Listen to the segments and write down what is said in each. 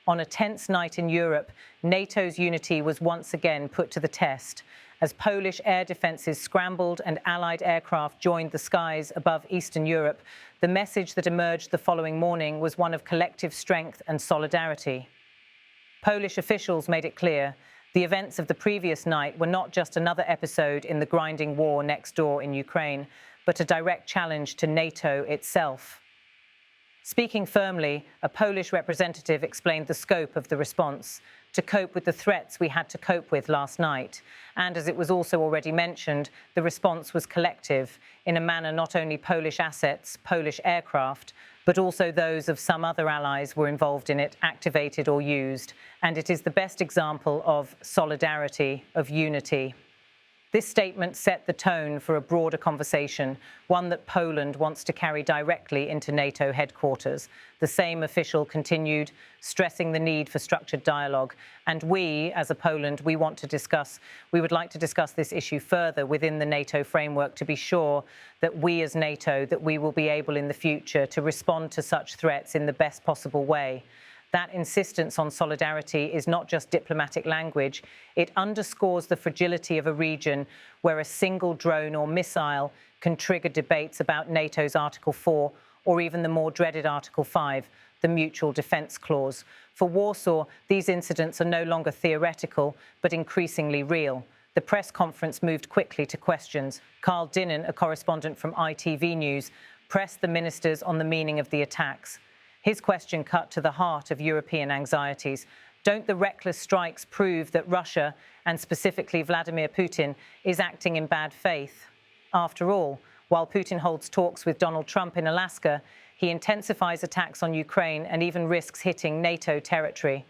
On a tense night in Europe, NATO's unity was once again put to the test. As Polish air defences scrambled and Allied aircraft joined the skies above Eastern Europe, the message that emerged the following morning was one of collective strength and solidarity. Polish officials made it clear the events of the previous night were not just another episode in the grinding war next door in Ukraine, but a direct challenge to NATO itself. Speaking firmly, a Polish representative explained the scope of the response to cope with the threats we had to cope with last night. And as it was also already mentioned, the response was collective, in a manner not only Polish assets, Polish aircraft, but also those of some other allies were involved in it, activated or used. And it is the best example of solidarity, of unity. This statement set the tone for a broader conversation, one that Poland wants to carry directly into NATO headquarters. The same official continued, stressing the need for structured dialogue. And we, as a Poland, we would like to discuss this issue further within the NATO framework to be sure that we as NATO, that we will be able in the future to respond to such threats in the best possible way. That insistence on solidarity is not just diplomatic language. It underscores the fragility of a region where a single drone or missile can trigger debates about NATO's Article 4 or even the more dreaded Article 5, the Mutual Defence Clause. For Warsaw, these incidents are no longer theoretical, but increasingly real. The press conference moved quickly to questions. Carl Dinnan, a correspondent from ITV News, pressed the ministers on the meaning of the attacks. His question cut to the heart of European anxieties. Don't the reckless strikes prove that Russia, and specifically Vladimir Putin, is acting in bad faith? After all, while Putin holds talks with Donald Trump in Alaska, he intensifies attacks on Ukraine and even risks hitting NATO territory.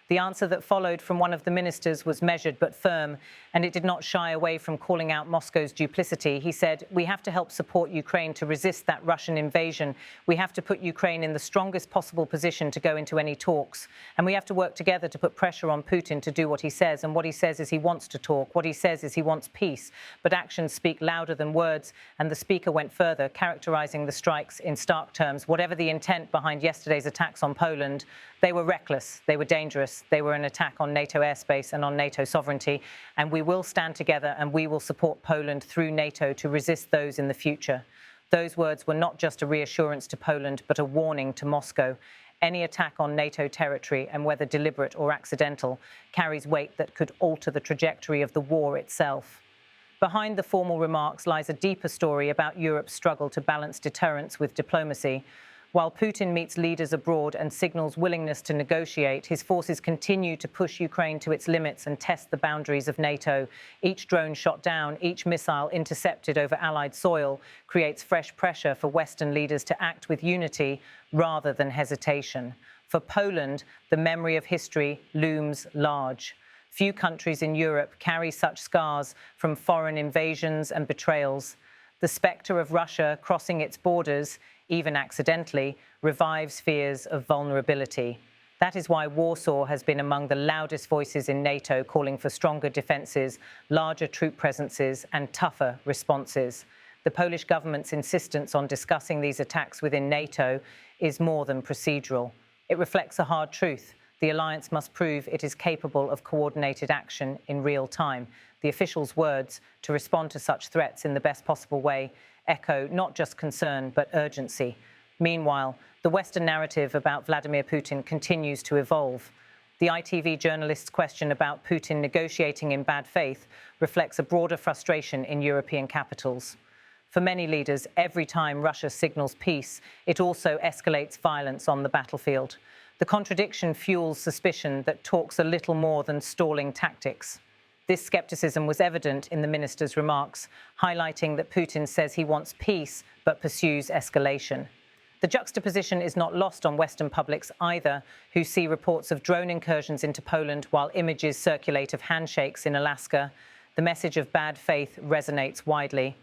The answer that followed from one of the ministers was measured but firm, and it did not shy away from calling out Moscow's duplicity. He said, "We have to help support Ukraine to resist that Russian invasion. We have to put Ukraine in the strongest possible position to go into any talks. And we have to work together to put pressure on Putin to do what he says. And what he says is he wants to talk. What he says is he wants peace. But actions speak louder than words." And the speaker went further, characterizing the strikes in stark terms. Whatever the intent behind yesterday's attacks on Poland, they were reckless, they were dangerous, they were an attack on NATO airspace and on NATO sovereignty, and we will stand together and we will support Poland through NATO to resist those in the future. Those words were not just a reassurance to Poland, but a warning to Moscow. Any attack on NATO territory, and whether deliberate or accidental, carries weight that could alter the trajectory of the war itself. Behind the formal remarks lies a deeper story about Europe's struggle to balance deterrence with diplomacy. While Putin meets leaders abroad and signals willingness to negotiate, his forces continue to push Ukraine to its limits and test the boundaries of NATO. Each drone shot down, each missile intercepted over Allied soil creates fresh pressure for Western leaders to act with unity rather than hesitation. For Poland, the memory of history looms large. Few countries in Europe carry such scars from foreign invasions and betrayals. The spectre of Russia crossing its borders, even accidentally, revives fears of vulnerability. That is why Warsaw has been among the loudest voices in NATO calling for stronger defences, larger troop presences and tougher responses. The Polish government's insistence on discussing these attacks within NATO is more than procedural. It reflects a hard truth. The alliance must prove it is capable of coordinated action in real time. The officials' words, to respond to such threats in the best possible way, echo not just concern but urgency. Meanwhile, the Western narrative about Vladimir Putin continues to evolve. The ITV journalist's question about Putin negotiating in bad faith reflects a broader frustration in European capitals. For many leaders, every time Russia signals peace, it also escalates violence on the battlefield. The contradiction fuels suspicion that talks are little more than stalling tactics. This skepticism was evident in the minister's remarks, highlighting that Putin says he wants peace but pursues escalation. The juxtaposition is not lost on Western publics either, who see reports of drone incursions into Poland while images circulate of handshakes in Alaska. The message of bad faith resonates widely.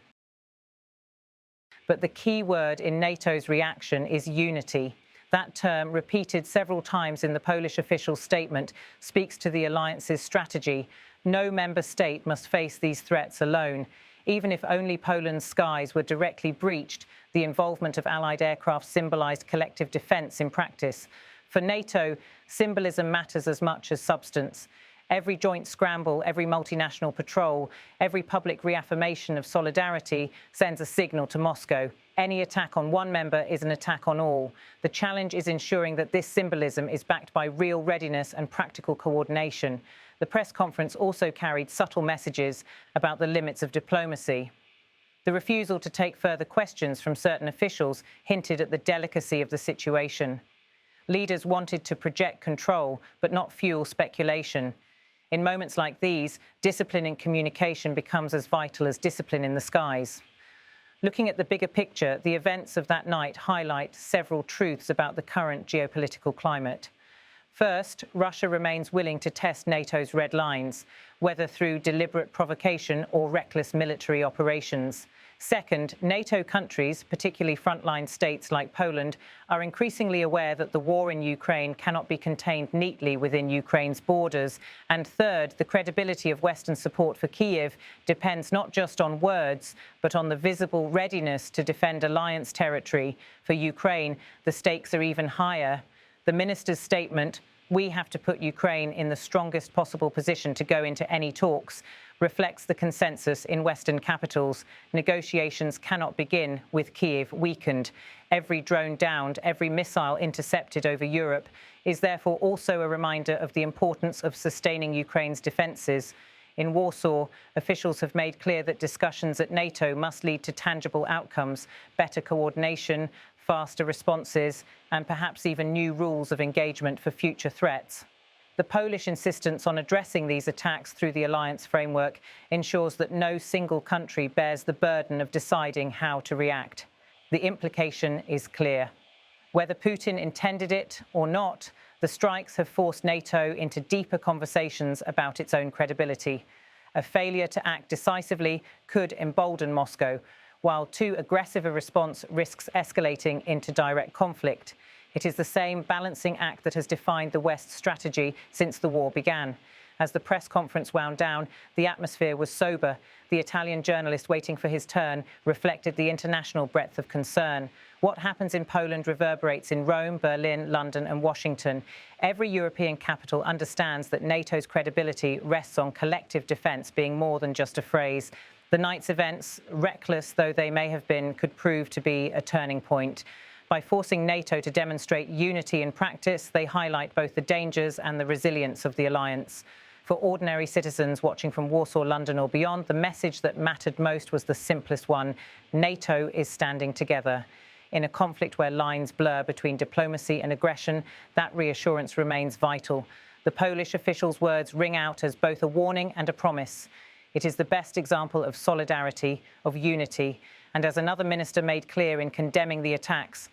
But the key word in NATO's reaction is unity. That term, repeated several times in the Polish official statement, speaks to the alliance's strategy. No member state must face these threats alone. Even if only Poland's skies were directly breached, the involvement of Allied aircraft symbolised collective defence in practice. For NATO, symbolism matters as much as substance. Every joint scramble, every multinational patrol, every public reaffirmation of solidarity sends a signal to Moscow. Any attack on one member is an attack on all. The challenge is ensuring that this symbolism is backed by real readiness and practical coordination. The press conference also carried subtle messages about the limits of diplomacy. The refusal to take further questions from certain officials hinted at the delicacy of the situation. Leaders wanted to project control, but not fuel speculation. In moments like these, discipline in communication becomes as vital as discipline in the skies. Looking at the bigger picture, the events of that night highlight several truths about the current geopolitical climate. First, Russia remains willing to test NATO's red lines, whether through deliberate provocation or reckless military operations. Second, NATO countries, particularly frontline states like Poland, are increasingly aware that the war in Ukraine cannot be contained neatly within Ukraine's borders. And third, the credibility of Western support for Kyiv depends not just on words, but on the visible readiness to defend alliance territory. For Ukraine, the stakes are even higher. The minister's statement, "We have to put Ukraine in the strongest possible position to go into any talks," reflects the consensus in Western capitals. Negotiations cannot begin with Kyiv weakened. Every drone downed, every missile intercepted over Europe is therefore also a reminder of the importance of sustaining Ukraine's defences. In Warsaw, officials have made clear that discussions at NATO must lead to tangible outcomes, better coordination, faster responses, and perhaps even new rules of engagement for future threats. The Polish insistence on addressing these attacks through the alliance framework ensures that no single country bears the burden of deciding how to react. The implication is clear. Whether Putin intended it or not, the strikes have forced NATO into deeper conversations about its own credibility. A failure to act decisively could embolden Moscow, while too aggressive a response risks escalating into direct conflict. It is the same balancing act that has defined the West's strategy since the war began. As the press conference wound down, the atmosphere was sober. The Italian journalist waiting for his turn reflected the international breadth of concern. What happens in Poland reverberates in Rome, Berlin, London and Washington. Every European capital understands that NATO's credibility rests on collective defence being more than just a phrase. The night's events, reckless though they may have been, could prove to be a turning point. By forcing NATO to demonstrate unity in practice, they highlight both the dangers and the resilience of the alliance. For ordinary citizens watching from Warsaw, London or beyond, the message that mattered most was the simplest one. NATO is standing together. In a conflict where lines blur between diplomacy and aggression, that reassurance remains vital. The Polish officials' words ring out as both a warning and a promise. It is the best example of solidarity, of unity, and as another minister made clear in condemning the attacks,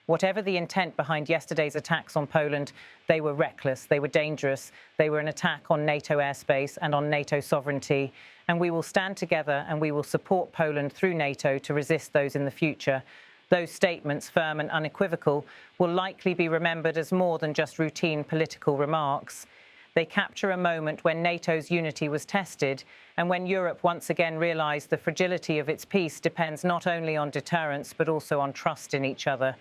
whatever the intent behind yesterday's attacks on Poland, they were reckless, they were dangerous, they were an attack on NATO airspace and on NATO sovereignty, and we will stand together and we will support Poland through NATO to resist those in the future. Those statements, firm and unequivocal, will likely be remembered as more than just routine political remarks. They capture a moment when NATO's unity was tested and when Europe once again realised the fragility of its peace depends not only on deterrence but also on trust in each other.